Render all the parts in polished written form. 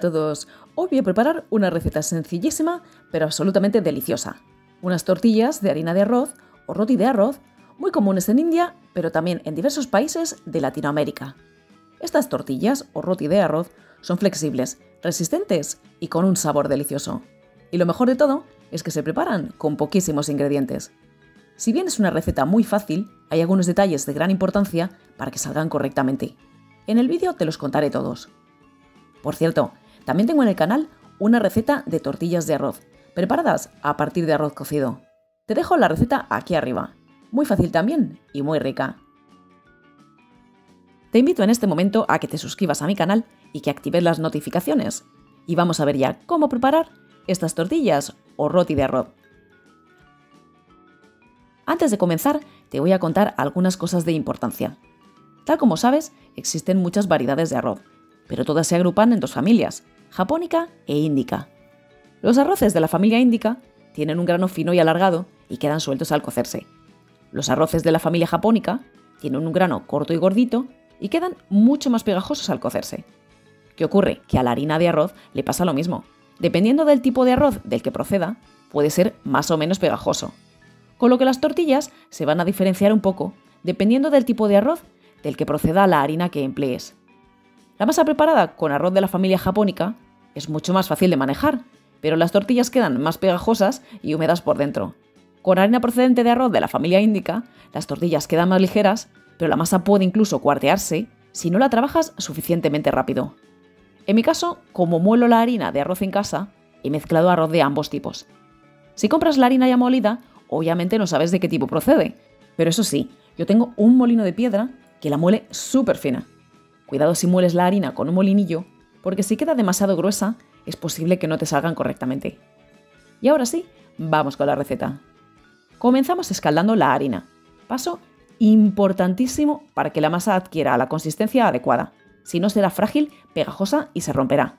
Hola a todos, hoy voy a preparar una receta sencillísima pero absolutamente deliciosa. Unas tortillas de harina de arroz o roti de arroz, muy comunes en India, pero también en diversos países de Latinoamérica. Estas tortillas o roti de arroz son flexibles, resistentes y con un sabor delicioso. Y lo mejor de todo es que se preparan con poquísimos ingredientes. Si bien es una receta muy fácil, hay algunos detalles de gran importancia para que salgan correctamente. En el vídeo te los contaré todos. Por cierto, también tengo en el canal una receta de tortillas de arroz, preparadas a partir de arroz cocido. Te dejo la receta aquí arriba. Muy fácil también y muy rica. Te invito en este momento a que te suscribas a mi canal y que actives las notificaciones. Y vamos a ver ya cómo preparar estas tortillas o roti de arroz. Antes de comenzar, te voy a contar algunas cosas de importancia. Tal como sabes, existen muchas variedades de arroz, pero todas se agrupan en dos familias, japónica e índica. Los arroces de la familia índica tienen un grano fino y alargado y quedan sueltos al cocerse. Los arroces de la familia japónica tienen un grano corto y gordito y quedan mucho más pegajosos al cocerse. ¿Qué ocurre? Que a la harina de arroz le pasa lo mismo. Dependiendo del tipo de arroz del que proceda, puede ser más o menos pegajoso. Con lo que las tortillas se van a diferenciar un poco dependiendo del tipo de arroz del que proceda la harina que emplees. La masa preparada con arroz de la familia japónica es mucho más fácil de manejar, pero las tortillas quedan más pegajosas y húmedas por dentro. Con harina procedente de arroz de la familia índica, las tortillas quedan más ligeras, pero la masa puede incluso cuartearse si no la trabajas suficientemente rápido. En mi caso, como muelo la harina de arroz en casa, he mezclado arroz de ambos tipos. Si compras la harina ya molida, obviamente no sabes de qué tipo procede, pero eso sí, yo tengo un molino de piedra que la muele súper fina. Cuidado si mueles la harina con un molinillo, porque si queda demasiado gruesa, es posible que no te salgan correctamente. Y ahora sí, vamos con la receta. Comenzamos escaldando la harina. Paso importantísimo para que la masa adquiera la consistencia adecuada, si no será frágil, pegajosa y se romperá.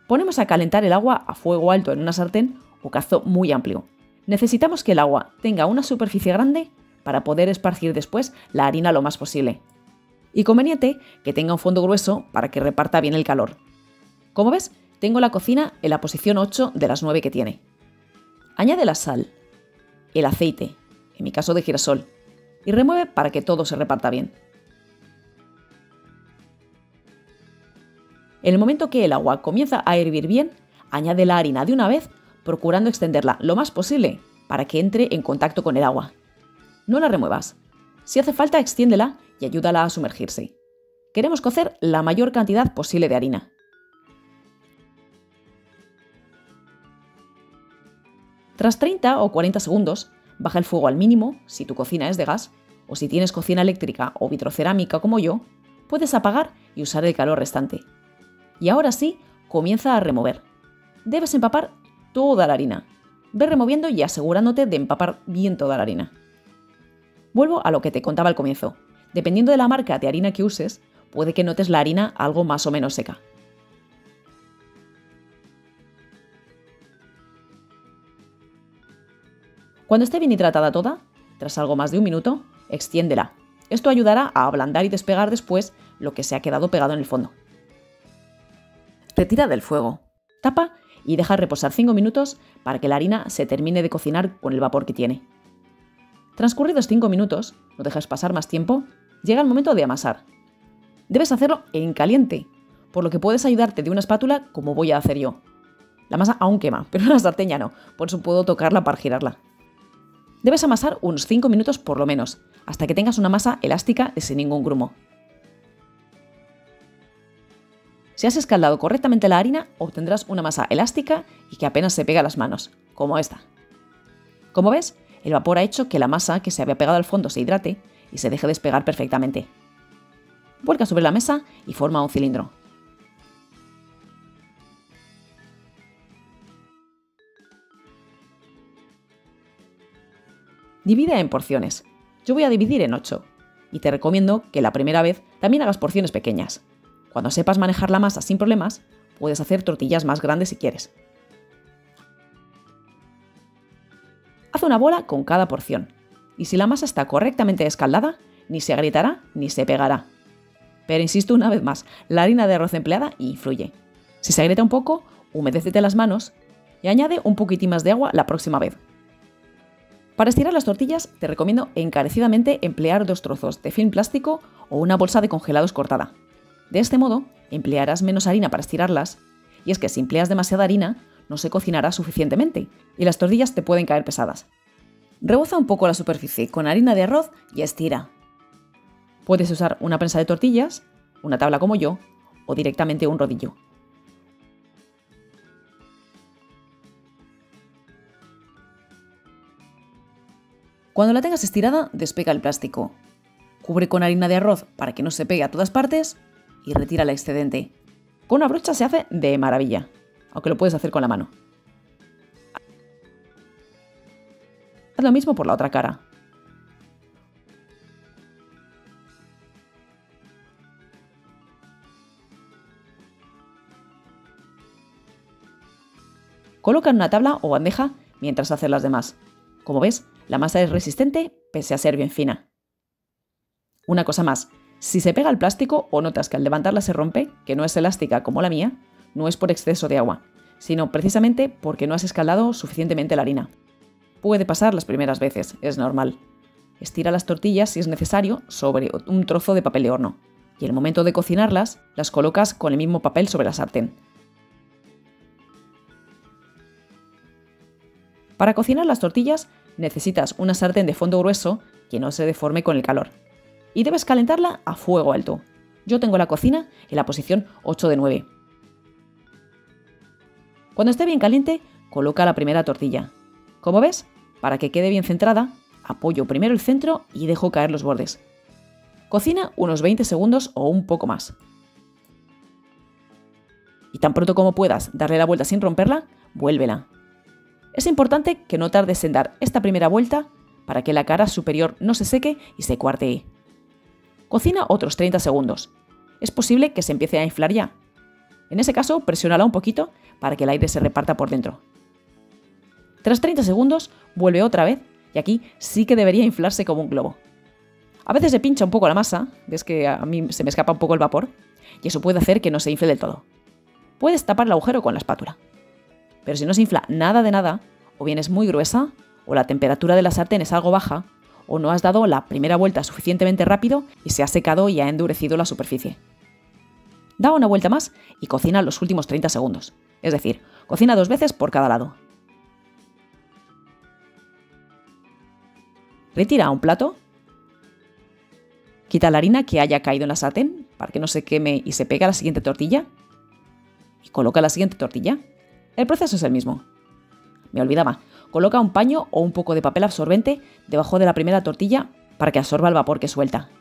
Ponemos a calentar el agua a fuego alto en una sartén o cazo muy amplio. Necesitamos que el agua tenga una superficie grande para poder esparcir después la harina lo más posible. Y conveniente que tenga un fondo grueso para que reparta bien el calor. Como ves, tengo la cocina en la posición 8 de las 9 que tiene. Añade la sal, el aceite, en mi caso de girasol, y remueve para que todo se reparta bien. En el momento que el agua comienza a hervir bien, añade la harina de una vez, procurando extenderla lo más posible para que entre en contacto con el agua. No la remuevas. Si hace falta, extiéndela y ayúdala a sumergirse. Queremos cocer la mayor cantidad posible de harina. Tras 30 o 40 segundos, baja el fuego al mínimo si tu cocina es de gas, o si tienes cocina eléctrica o vitrocerámica como yo, puedes apagar y usar el calor restante. Y ahora sí, comienza a remover. Debes empapar toda la harina. Ve removiendo y asegurándote de empapar bien toda la harina. Vuelvo a lo que te contaba al comienzo. Dependiendo de la marca de harina que uses, puede que notes la harina algo más o menos seca. Cuando esté bien hidratada toda, tras algo más de un minuto, extiéndela. Esto ayudará a ablandar y despegar después lo que se ha quedado pegado en el fondo. Retira del fuego, tapa y deja reposar 5 minutos para que la harina se termine de cocinar con el vapor que tiene. Transcurridos 5 minutos, no dejes pasar más tiempo, llega el momento de amasar. Debes hacerlo en caliente, por lo que puedes ayudarte de una espátula como voy a hacer yo. La masa aún quema, pero la sartén ya no, por eso puedo tocarla para girarla. Debes amasar unos 5 minutos por lo menos, hasta que tengas una masa elástica y sin ningún grumo. Si has escaldado correctamente la harina, obtendrás una masa elástica y que apenas se pega a las manos, como esta. Como ves, el vapor ha hecho que la masa que se había pegado al fondo se hidrate y se deje despegar perfectamente. Vuelca sobre la mesa y forma un cilindro. Divide en porciones. Yo voy a dividir en 8 y te recomiendo que la primera vez también hagas porciones pequeñas. Cuando sepas manejar la masa sin problemas, puedes hacer tortillas más grandes si quieres. Haz una bola con cada porción y si la masa está correctamente escaldada, ni se agrietará ni se pegará. Pero insisto una vez más, la harina de arroz empleada influye. Si se agrieta un poco, humedécete las manos y añade un poquitín más de agua la próxima vez. Para estirar las tortillas te recomiendo encarecidamente emplear 2 trozos de film plástico o una bolsa de congelados cortada. De este modo, emplearás menos harina para estirarlas, y es que si empleas demasiada harina, no se cocinará suficientemente y las tortillas te pueden caer pesadas. Reboza un poco la superficie con harina de arroz y estira. Puedes usar una prensa de tortillas, una tabla como yo, o directamente un rodillo. Cuando la tengas estirada, despega el plástico. Cubre con harina de arroz para que no se pegue a todas partes y retira el excedente. Con una brocha se hace de maravilla, aunque lo puedes hacer con la mano. Haz lo mismo por la otra cara. Coloca en una tabla o bandeja mientras haces las demás. Como ves, la masa es resistente pese a ser bien fina. Una cosa más, si se pega al plástico o notas que al levantarla se rompe, que no es elástica como la mía, no es por exceso de agua, sino precisamente porque no has escaldado suficientemente la harina. Puede pasar las primeras veces, es normal. Estira las tortillas si es necesario sobre un trozo de papel de horno y en el momento de cocinarlas las colocas con el mismo papel sobre la sartén. Para cocinar las tortillas necesitas una sartén de fondo grueso que no se deforme con el calor. Y debes calentarla a fuego alto. Yo tengo la cocina en la posición 8 de 9. Cuando esté bien caliente, coloca la primera tortilla. Como ves, para que quede bien centrada, apoyo primero el centro y dejo caer los bordes. Cocina unos 20 segundos o un poco más. Y tan pronto como puedas darle la vuelta sin romperla, vuélvela. Es importante que no tardes en dar esta primera vuelta para que la cara superior no se seque y se cuartee. Cocina otros 30 segundos. Es posible que se empiece a inflar ya. En ese caso, presiónala un poquito para que el aire se reparta por dentro. Tras 30 segundos, vuelve otra vez y aquí sí que debería inflarse como un globo. A veces se pincha un poco la masa, ves que a mí se me escapa un poco el vapor, y eso puede hacer que no se infle del todo. Puedes tapar el agujero con la espátula. Pero si no se infla nada de nada, o bien es muy gruesa, o la temperatura de la sartén es algo baja, o no has dado la primera vuelta suficientemente rápido y se ha secado y ha endurecido la superficie. Da una vuelta más y cocina los últimos 30 segundos. Es decir, cocina 2 veces por cada lado. Retira a un plato. Quita la harina que haya caído en la sartén para que no se queme y se pegue a la siguiente tortilla. Y coloca la siguiente tortilla. El proceso es el mismo. Me olvidaba, coloca un paño o un poco de papel absorbente debajo de la primera tortilla para que absorba el vapor que suelta.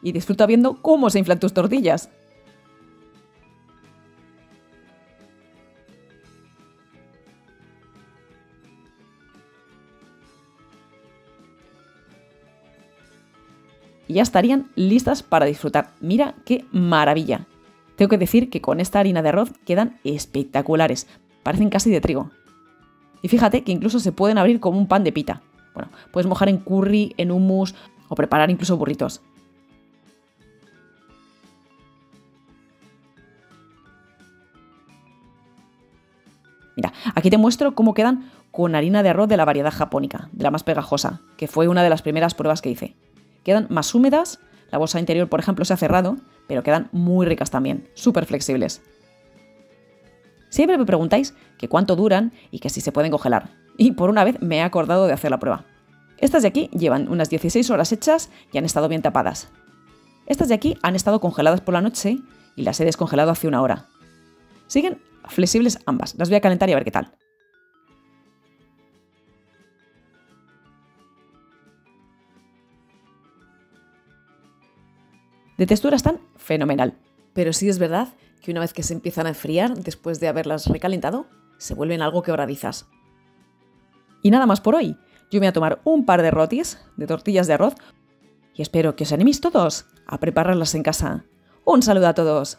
Y disfruta viendo cómo se inflan tus tortillas. Y ya estarían listas para disfrutar. Mira qué maravilla. Tengo que decir que con esta harina de arroz quedan espectaculares, parecen casi de trigo. Y fíjate que incluso se pueden abrir como un pan de pita. Bueno, puedes mojar en curry, en hummus o preparar incluso burritos. Mira, aquí te muestro cómo quedan con harina de arroz de la variedad japónica, de la más pegajosa, que fue una de las primeras pruebas que hice. Quedan más húmedas, la bolsa interior, por ejemplo, se ha cerrado, pero quedan muy ricas también, súper flexibles. Siempre me preguntáis que cuánto duran y que si se pueden congelar. Y por una vez me he acordado de hacer la prueba. Estas de aquí llevan unas 16 horas hechas y han estado bien tapadas. Estas de aquí han estado congeladas por la noche y las he descongelado hace 1 hora. Siguen flexibles ambas, las voy a calentar y a ver qué tal. De textura están fenomenal, pero sí es verdad que una vez que se empiezan a enfriar, después de haberlas recalentado, se vuelven algo quebradizas. Y nada más por hoy. Yo me voy a tomar un par de rotis, de tortillas de arroz, y espero que os animéis todos a prepararlas en casa. ¡Un saludo a todos!